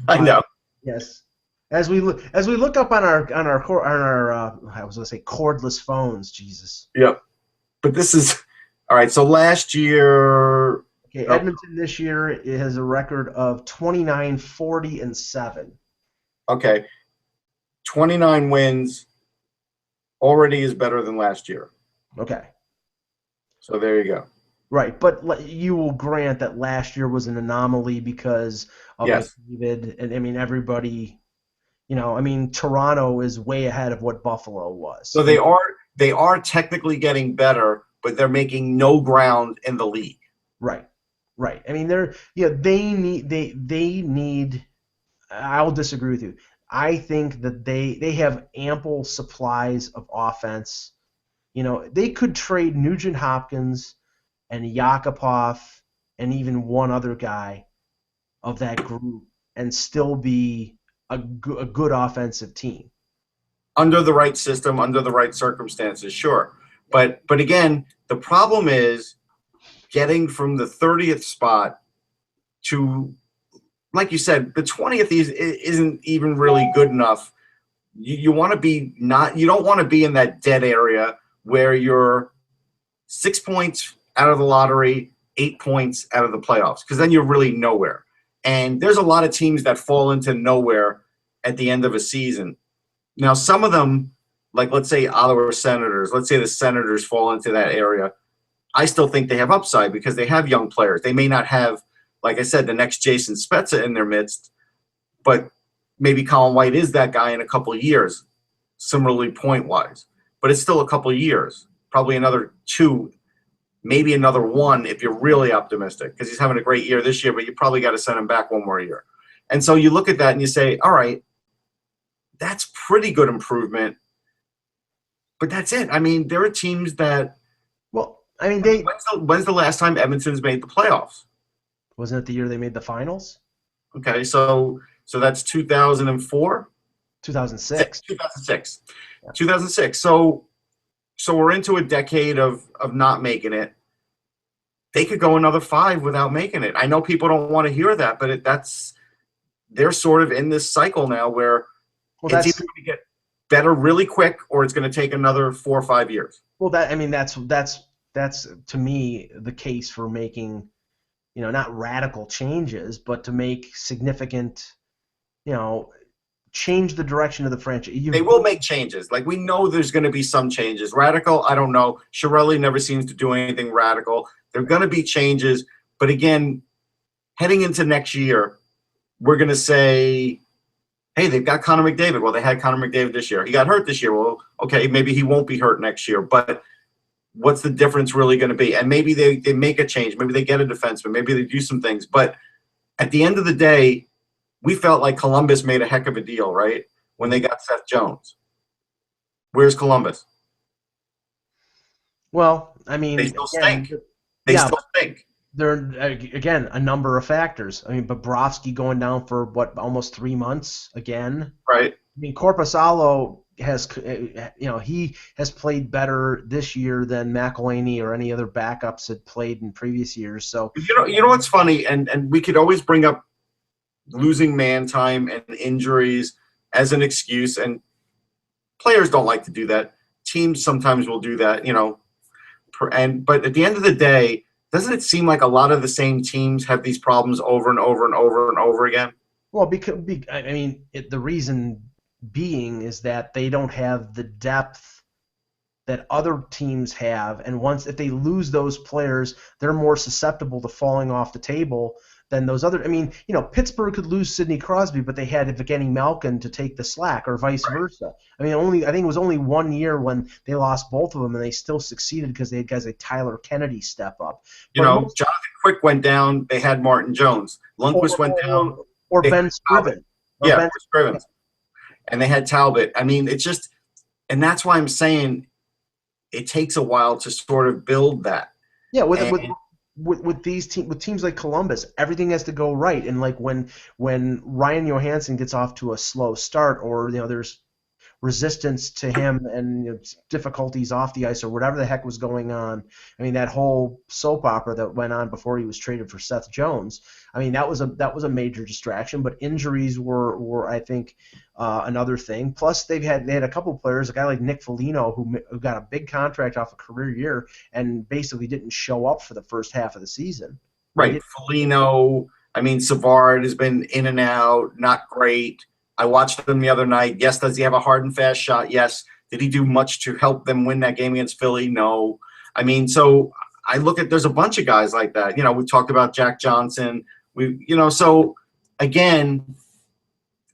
Speaker 2: I know.
Speaker 1: Yes. As we look up on our I was gonna say cordless phones. Jesus.
Speaker 2: Yep. But this is all right. So last year.
Speaker 1: Okay, Edmonton this year has a record of 29, 40, and 7.
Speaker 2: Okay. 29 wins already is better than last year.
Speaker 1: Okay.
Speaker 2: So there you go.
Speaker 1: Right, but you will grant that last year was an anomaly because of McDavid, and I mean everybody, I mean Toronto is way ahead of what Buffalo was.
Speaker 2: So they are technically getting better, but they're making no ground in the league.
Speaker 1: Right. I mean they need. I'll disagree with you. I think that they have ample supplies of offense. They could trade Nugent Hopkins and Yakupov and even one other guy of that group and still be a good offensive team.
Speaker 2: Under the right system, under the right circumstances, sure. But again, the problem is getting from the 30th spot to, like you said, the 20th isn't even really good enough. You want to be you don't want to be in that dead area where you're 6 points out of the lottery, 8 points out of the playoffs, because then you're really nowhere. And there's a lot of teams that fall into nowhere at the end of a season. Now, some of them, like let's say Ottawa Senators, let's say the Senators fall into that area. I still think they have upside because they have young players. They may not have, like I said, the next Jason Spezza in their midst, but maybe Colin White is that guy in a couple of years, similarly point-wise. But it's still a couple of years, probably another 2, maybe another 1 if you're really optimistic, because he's having a great year this year, but you probably got to send him back 1 more year. And so you look at that and you say, all right, that's pretty good improvement. But that's it. I mean, there are teams that –
Speaker 1: well, I mean,
Speaker 2: when's the last time Edmonton's made the playoffs?
Speaker 1: Wasn't it the year they made the finals?
Speaker 2: Okay, so that's 2004?
Speaker 1: 2006.
Speaker 2: 2006.
Speaker 1: Yeah.
Speaker 2: 2006. So we're into a decade of not making it. They could go another 5 without making it. I know people don't want to hear that, but they're sort of in this cycle now where it's either going to get better really quick or it's going to take another 4 or 5 years.
Speaker 1: Well, that's to me the case for making, not radical changes, but to make significant, change the direction of the franchise.
Speaker 2: They will make changes. Like, we know there's going to be some changes. Radical, I don't know. Chiarelli never seems to do anything radical. There are going to be changes. But again, heading into next year, we're going to say, hey, they've got Connor McDavid. Well, they had Connor McDavid this year. He got hurt this year. Well, okay, maybe he won't be hurt next year. But what's the difference really going to be? And maybe they make a change. Maybe they get a defenseman. Maybe they do some things. But at the end of the day, we felt like Columbus made a heck of a deal, right, when they got Seth Jones. Where's Columbus?
Speaker 1: Well, I mean,
Speaker 2: they still stink. They still stink.
Speaker 1: There are, again, a number of factors. I mean, Bobrovsky going down for, almost 3 months again?
Speaker 2: Right.
Speaker 1: I mean, Korpisalo he has played better this year than McElhinney or any other backups had played in previous years. So
Speaker 2: you know what's funny, and we could always bring up losing man time and injuries as an excuse, and players don't like to do that. Teams sometimes will do that, but at the end of the day, doesn't it seem like a lot of the same teams have these problems over and over and over and over again?
Speaker 1: Well, the reason being is that they don't have the depth that other teams have, and if they lose those players, they're more susceptible to falling off the table than those other. I mean, Pittsburgh could lose Sidney Crosby, but they had Evgeny Malkin to take the slack, or vice
Speaker 2: Right.
Speaker 1: versa. I mean, I think it was only 1 year when they lost both of them, and they still succeeded because they had guys like Tyler Kennedy step up. But most,
Speaker 2: Jonathan Quick went down. They had Martin Jones.
Speaker 1: or
Speaker 2: Lundqvist went down. They had
Speaker 1: Ben
Speaker 2: Talbot.
Speaker 1: Scriven, or
Speaker 2: Yeah,
Speaker 1: Ben.
Speaker 2: or Scrivens. And they had Talbot. I mean, it's just, and that's why I'm saying it takes a while to sort of build that.
Speaker 1: Yeah,
Speaker 2: And
Speaker 1: with teams like Columbus, everything has to go right. And like when Ryan Johansson gets off to a slow start, or there's resistance to him and difficulties off the ice or whatever the heck was going on. I mean, that whole soap opera that went on before he was traded for Seth Jones. I mean, that was a major distraction. But injuries were I think another thing. Plus, they had a couple of players, a guy like Nick Foligno who got a big contract off a career year and basically didn't show up for the first half of the season.
Speaker 2: right, Foligno. I mean, Savard has been in and out, not great. I watched them the other night. Yes, does he have a hard and fast shot? Yes. Did he do much to help them win that game against Philly? No. I mean, so I look at, there's a bunch of guys like that. We talked about Jack Johnson. So again,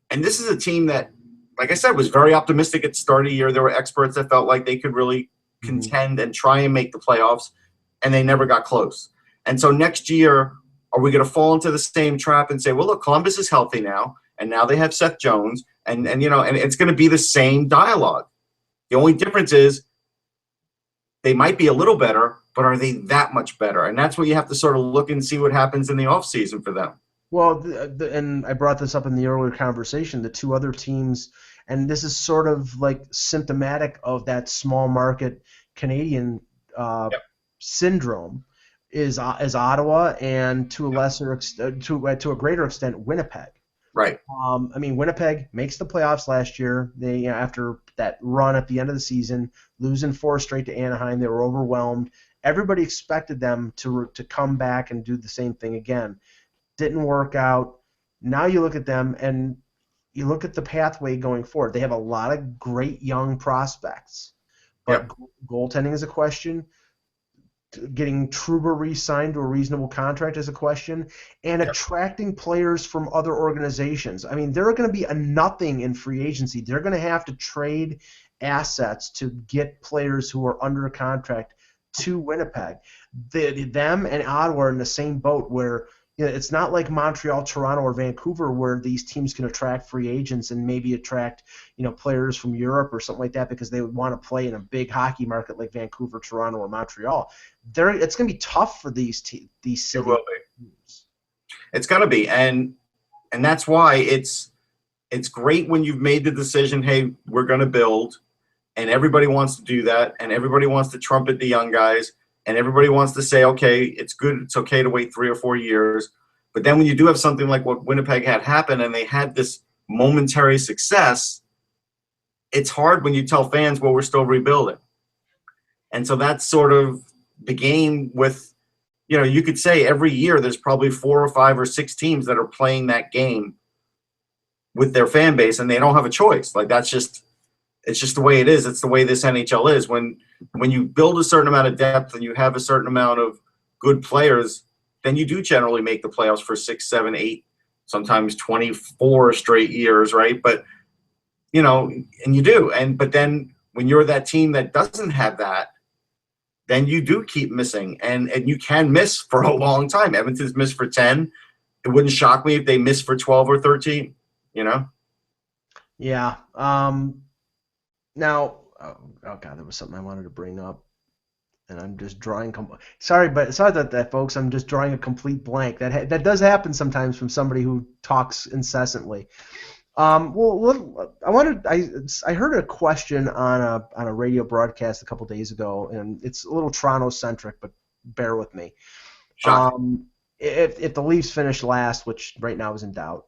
Speaker 2: and this is a team that, like I said, was very optimistic at the start of the year. There were experts that felt like they could really contend and try and make the playoffs, and they never got close. And so next year, are we going to fall into the same trap and say, well, look, Columbus is healthy now, and now they have Seth Jones, and it's going to be the same dialogue. The only difference is they might be a little better, but are they that much better? And that's what you have to sort of look and see what happens in the offseason for them.
Speaker 1: Well, and I brought this up in the earlier conversation, the two other teams, and this is sort of like symptomatic of that small market Canadian syndrome, is Ottawa, and to a lesser extent, to a greater extent, Winnipeg.
Speaker 2: Right.
Speaker 1: I mean, Winnipeg makes the playoffs last year. They, after that run at the end of the season, losing 4 straight to Anaheim, they were overwhelmed. Everybody expected them to come back and do the same thing again. Didn't work out. Now you look at them and you look at the pathway going forward. They have a lot of great young prospects, but goaltending is a question. Getting Trouba re-signed to a reasonable contract is a question, and attracting players from other organizations. I mean, they're going to be a nothing in free agency. They're going to have to trade assets to get players who are under contract to Winnipeg. Them and Ottawa are in the same boat where it's not like Montreal, Toronto, or Vancouver where these teams can attract free agents and maybe attract players from Europe or something like that because they would want to play in a big hockey market like Vancouver, Toronto, or Montreal. It's going to be tough for these cities.
Speaker 2: It will be. It's going to be, and that's why it's great when you've made the decision. Hey, we're going to build, and everybody wants to do that, and everybody wants to trumpet the young guys. And everybody wants to say, okay, it's good. It's okay to wait 3 or 4 years. But then when you do have something like what Winnipeg had happen and they had this momentary success, it's hard when you tell fans, well, we're still rebuilding. And so that's sort of the game with, you could say every year there's probably 4 or 5 or 6 teams that are playing that game with their fan base and they don't have a choice. Like it's just the way it is. It's the way this NHL is. When you build a certain amount of depth and you have a certain amount of good players, then you do generally make the playoffs for 6, 7, 8, sometimes 24 straight years, right? But and you do. But then when you're that team that doesn't have that, then you do keep missing, and you can miss for a long time. Edmonton's missed for 10. It wouldn't shock me if they missed for 12 or 13.
Speaker 1: Yeah. Now, oh god, there was something I wanted to bring up, and I'm just drawing. Sorry about that, folks. I'm just drawing a complete blank. That does happen sometimes from somebody who talks incessantly. Well, I heard a question on a radio broadcast a couple days ago, and it's a little Toronto centric, but bear with me. If the Leafs finish last, which right now is in doubt,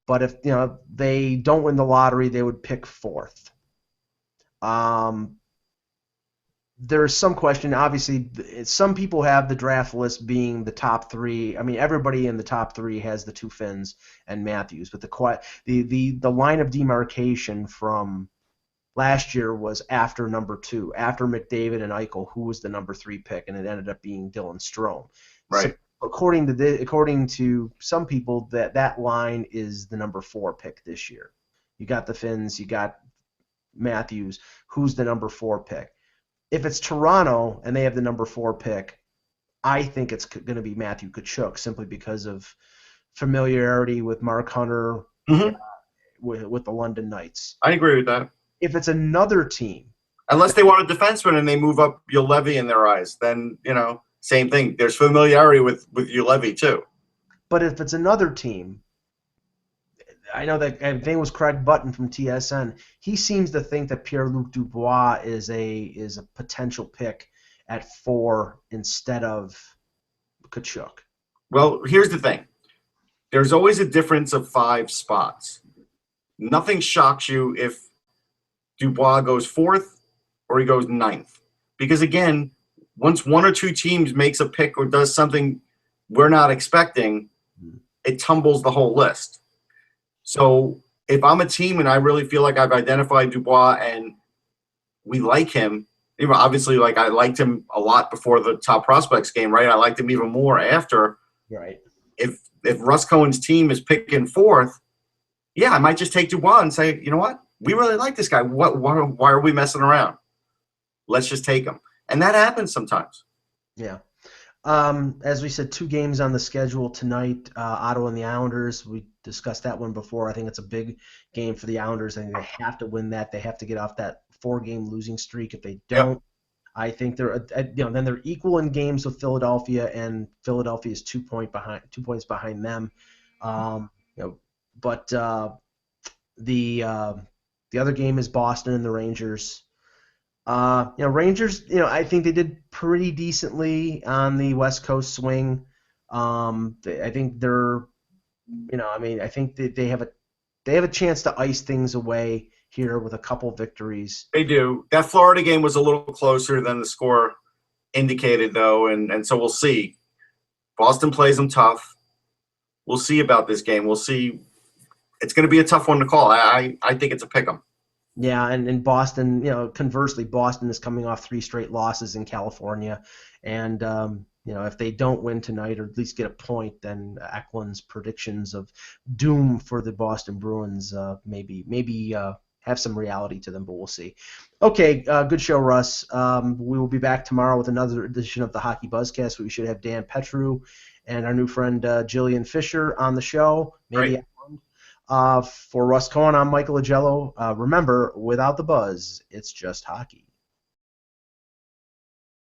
Speaker 1: but if they don't win the lottery, they would pick 4th. There's some question. Obviously, some people have the draft list being the top 3. I mean, everybody in the top 3 has the 2 Finns and Matthews, but the line of demarcation from last year was after number 2, after McDavid and Eichel, who was the number 3 pick, and it ended up being Dylan Strome.
Speaker 2: Right.
Speaker 1: according to some people, that line is the number 4 pick this year. You got the Finns, you got Matthews. Who's the number 4 pick? If it's Toronto and they have the number 4 pick, I think it's going to be Matthew Tkachuk simply because of familiarity with Mark Hunter
Speaker 2: Mm-hmm.
Speaker 1: with the London Knights.
Speaker 2: I agree with that.
Speaker 1: If it's another team,
Speaker 2: unless they want a defenseman and they move up Ulevy in their eyes, then same thing. There's familiarity with Ulevy too.
Speaker 1: But if it's another team, I know that I think it was Craig Button from TSN. He seems to think that Pierre-Luc Dubois is a potential pick at 4 instead of Tkachuk.
Speaker 2: Well, here's the thing. There's always a difference of 5 spots. Nothing shocks you if Dubois goes 4th or he goes 9th. Because, again, once 1 or 2 teams makes a pick or does something we're not expecting, it tumbles the whole list. So if I'm a team and I really feel like I've identified Dubois and we like him, obviously, like I liked him a lot before the top prospects game, right? I liked him even more after.
Speaker 1: Right.
Speaker 2: If Russ Cohen's team is picking 4th, yeah, I might just take Dubois and say, you know what? We really like this guy. Why are we messing around? Let's just take him. And that happens sometimes.
Speaker 1: Yeah. As we said, 2 games on the schedule tonight, Ottawa and the Islanders. We discussed that one before. I think it's a big game for the Islanders. I think they have to win that. They have to get off that 4-game losing streak. If they don't, I think then they're equal in games with Philadelphia, and Philadelphia is 2 points behind them. But the other game is Boston and the Rangers. Rangers, I think they did pretty decently on the West Coast swing. I think they're, I think they have a chance to ice things away here with a couple victories.
Speaker 2: They do. That Florida game was a little closer than the score indicated, though, and so we'll see. Boston plays them tough. We'll see about this game. We'll see. It's going to be a tough one to call. I think it's a pick 'em.
Speaker 1: Yeah, and Boston, conversely, Boston is coming off 3 straight losses in California, and if they don't win tonight or at least get a point, then Eklund's predictions of doom for the Boston Bruins maybe have some reality to them, but we'll see. Okay, good show, Russ. We will be back tomorrow with another edition of the Hockey Buzzcast. We should have Dan Petru and our new friend Jillian Fisher on the show. Maybe.
Speaker 2: Right.
Speaker 1: For Russ Cohen, I'm Michael Agello. Remember, without the buzz, it's just hockey.